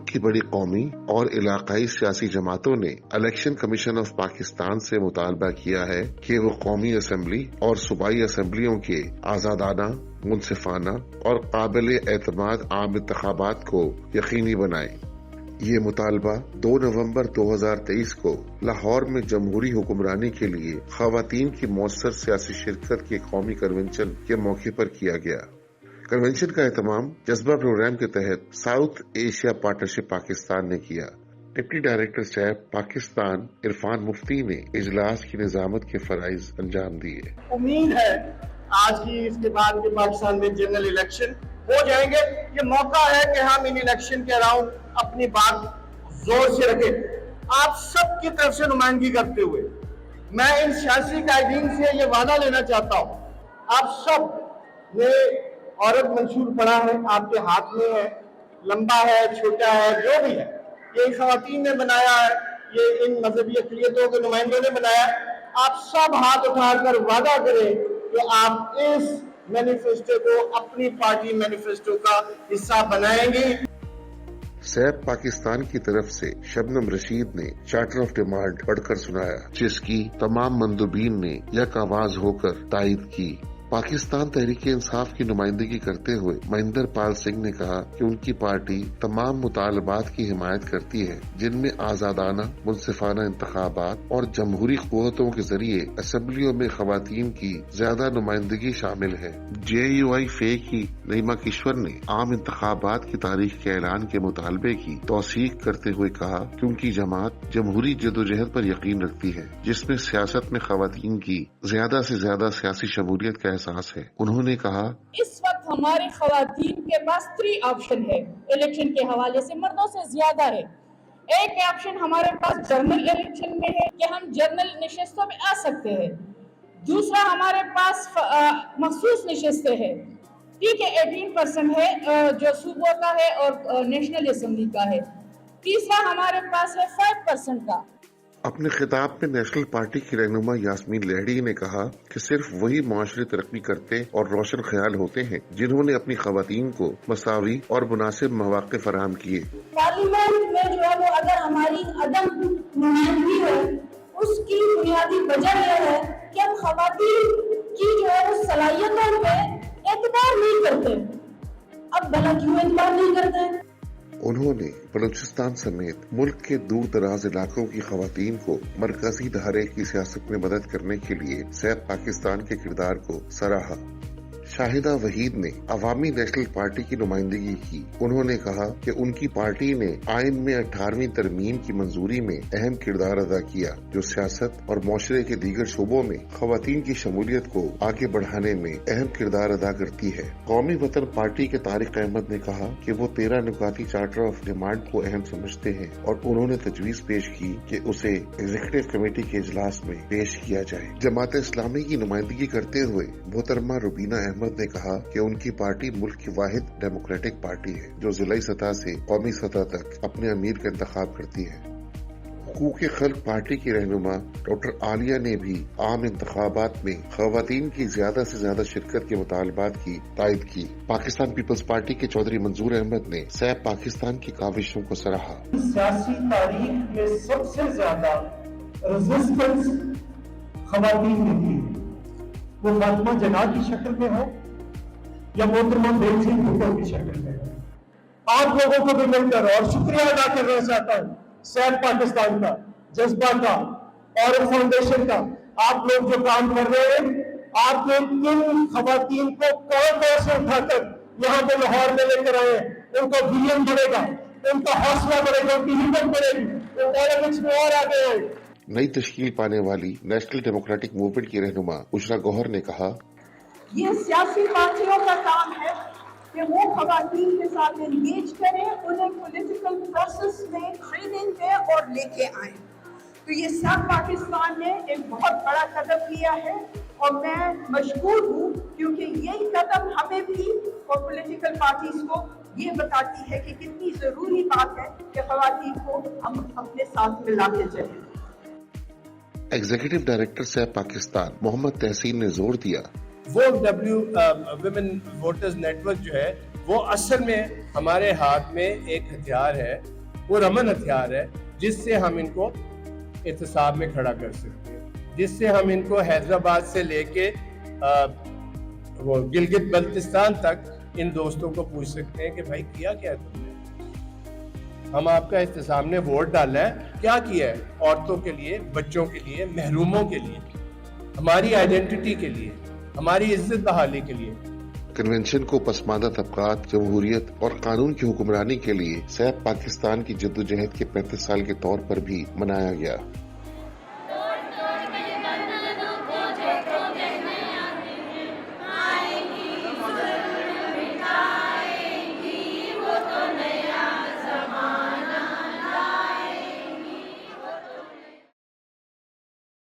کی بڑی قومی اور علاقائی سیاسی جماعتوں نے الیکشن کمیشن آف پاکستان سے مطالبہ کیا ہے کہ وہ قومی اسمبلی اور صوبائی اسمبلیوں کے آزادانہ، منصفانہ اور قابل اعتماد عام انتخابات کو یقینی بنائے۔ یہ مطالبہ 2 نومبر 2023 کو لاہور میں جمہوری حکمرانی کے لیے خواتین کی مؤثر سیاسی شرکت کے قومی کنونشن کے موقع پر کیا گیا۔ کنونشن کا اہتمام جذبہ پروگرام کے تحت ساؤتھ ایشیا پارٹنرشپ پاکستان نے کیا۔ ڈپٹی ڈائریکٹر صاحب پاکستان عرفان مفتی نے اجلاس کی نظامت کے فرائض انجام دیے۔ امید ہے آج کی اس کے بعد کے پاکستان میں جنرل الیکشن ہو جائیں گے۔ یہ موقع ہے کہ ہم ان الیکشن کے اراؤنڈ اپنی بات زور سے رکھیں۔ آپ سب کی طرف سے نمائندگی کرتے ہوئے میں ان سیاسی قائدین سے یہ وعدہ لینا چاہتا ہوں، آپ سب نے عورت منشور پڑھا ہے، آپ کے ہاتھ میں ہے، لمبا ہے، چھوٹا ہے، جو بھی ہے، یہ خواتین نے بنایا ہے، یہ ان مذہبی اقلیتوں کے نمائندوں نے بنایا ہے۔ آپ سب ہاتھ اٹھا کر وعدہ کریں کہ آپ اس مینیفیسٹو کو اپنی پارٹی مینیفیسٹو کا حصہ بنائیں گے۔ سیب پاکستان کی طرف سے شبنم رشید نے چارٹر آف ڈیمانڈ پڑھ کر سنایا، جس کی تمام مندوبین نے یک آواز ہو کر تائید کی۔ پاکستان تحریک انصاف کی نمائندگی کرتے ہوئے مہندر پال سنگھ نے کہا کہ ان کی پارٹی تمام مطالبات کی حمایت کرتی ہے جن میں آزادانہ، منصفانہ انتخابات اور جمہوری قوتوں کے ذریعے اسمبلیوں میں خواتین کی زیادہ نمائندگی شامل ہے۔ JUI فے کی نعیمہ کشور نے عام انتخابات کی تاریخ کے اعلان کے مطالبے کی توثیق کرتے ہوئے کہا کہ ان کی جماعت جمہوری جدوجہد پر یقین رکھتی ہے جس میں سیاست میں خواتین کی زیادہ سے زیادہ سیاسی شمولیت کا احساس ہے۔ انہوں نے کہا، اس وقت ہماری خواتین کے پاس 3 آپشن ہے الیکشن کے حوالے سے، مردوں سے زیادہ ہے۔ ایک آپشن ہمارے پاس جنرل الیکشن میں ہے کہ ہم جنرل نشستوں میں آ سکتے ہیں۔ دوسرا ہمارے پاس مخصوص نشستیں ہیں، ٹھیک ہے، 18% ہے جو صوبوں کا ہے اور نیشنل اسمبلی کا ہے۔ تیسرا ہمارے پاس ہے 5% کا۔ اپنے خطاب میں نیشنل پارٹی کی رہنما یاسمین لہڑی نے کہا کہ صرف وہی معاشرے ترقی کرتے اور روشن خیال ہوتے ہیں جنہوں نے اپنی خواتین کو مساوی اور مناسب مواقع فراہم کیے۔ پارلیمنٹ میں جو ہے وہ اگر ہماری عدم نمائندگی ہے، اس کی بنیادی وجہ یہ ہے کہ ہم خواتین کی جو ہے وہ صلاحیتوں پہ اعتبار نہیں کرتے۔ اب بھلا کیوں اعتبار نہیں کرتے؟ انہوں نے بلوچستان سمیت ملک کے دور دراز علاقوں کی خواتین کو مرکزی دھارے کی سیاست میں مدد کرنے کے لیے سیب پاکستان کے کردار کو سراہا۔ شاہدہ وحید نے عوامی نیشنل پارٹی کی نمائندگی کی۔ انہوں نے کہا کہ ان کی پارٹی نے آئین میں 18ویں ترمیم کی منظوری میں اہم کردار ادا کیا جو سیاست اور معاشرے کے دیگر شعبوں میں خواتین کی شمولیت کو آگے بڑھانے میں اہم کردار ادا کرتی ہے۔ قومی وطن پارٹی کے طارق احمد نے کہا کہ وہ 13 نکاتی چارٹر آف ڈیمانڈ کو اہم سمجھتے ہیں اور انہوں نے تجویز پیش کی کہ اسے ایگزیکٹو کمیٹی کے اجلاس میں پیش کیا جائے۔ جماعت اسلامی کی نمائندگی کرتے ہوئے محترمہ روبینہ احمد نے کہا کہ ان کی پارٹی ملک کی واحد ڈیموکریٹک پارٹی ہے جو ضلعی سطح سے قومی سطح تک اپنے امیر کا انتخاب کرتی ہے۔ حقوق خلق پارٹی کی رہنما ڈاکٹر عالیہ نے بھی عام انتخابات میں خواتین کی زیادہ سے زیادہ شرکت کے مطالبات کی تائید کی۔ پاکستان پیپلز پارٹی کے چودھری منظور احمد نے سیب پاکستان کی کاوشوں کو سراہا۔ سیاسی تاریخ میں سب سے زیادہ ریزسٹنس خواتین نے کی، وہ فاطمہ جناح کی شکل میں ہو یا محترمہ بیل سنگھ بھٹو کی شکل میں ہو۔ آپ لوگوں کو بھی مل کر اور شکریہ ادا کرنا چاہتا ہوں سیب پاکستان کا، جذبہ کا اور فاؤنڈیشن کا۔ آپ لوگ جو کام کر رہے ہیں، آپ نے کن خواتین کو کون سے اٹھا کر یہاں پہ لاہور میں لے کر آئے ہیں، ان کا ویژن بڑھے گا، ان کا حوصلہ بڑھے گا، ان کی ہمت بڑھے گی، وہ پالیٹکس میں اور آگے آئے۔ نئی تشکیل پانے والی نیشنل ڈیموکریٹک موومنٹ کی رہنما بشرا گوہر نے کہا، یہ سیاسی پارٹیوں کا کام ہے کہ وہ خواتین کے ساتھ انگیج کریں، انہیں پولیٹیکل پروسیس میں ٹریننگ دیں اور لے کے آئیں۔ تو یہ سب پاکستان نے ایک بہت بڑا قدم لیا ہے اور میں مشکور ہوں کیونکہ یہی قدم ہمیں بھی اور پولیٹیکل پارٹیز کو یہ بتاتی ہے کہ کتنی ضروری بات ہے کہ خواتین کو ہم اپنے ساتھ ملا کے چلیں۔ ایگزیکٹو ڈائریکٹر سیب پاکستان محمد تحسین نے زور دیا، ویمن ووٹرز نیٹ ورک جو ہے وہ اصل میں ہمارے ہاتھ میں ایک ہتھیار ہے وہ رمن ہتھیار ہے جس سے ہم ان کو احتساب میں کھڑا کر سکتے ہیں، جس سے ہم ان کو حیدرآباد سے لے کے وہ گلگت بلتستان تک ان دوستوں کو پوچھ سکتے ہیں کہ بھائی کیا کیا ہے تم نے؟ ہم آپ کا سامنے ووٹ ڈالا ہے، کیا کیا ہے عورتوں کے لیے، بچوں کے لیے، محروموں کے لیے، ہماری آئیڈینٹی کے لیے، ہماری عزت بحالی کے لیے۔ کنونشن کو پسماندہ طبقات، جمہوریت اور قانون کی حکمرانی کے لیے صحت پاکستان کی جدوجہد کے 35 سال کے طور پر بھی منایا گیا۔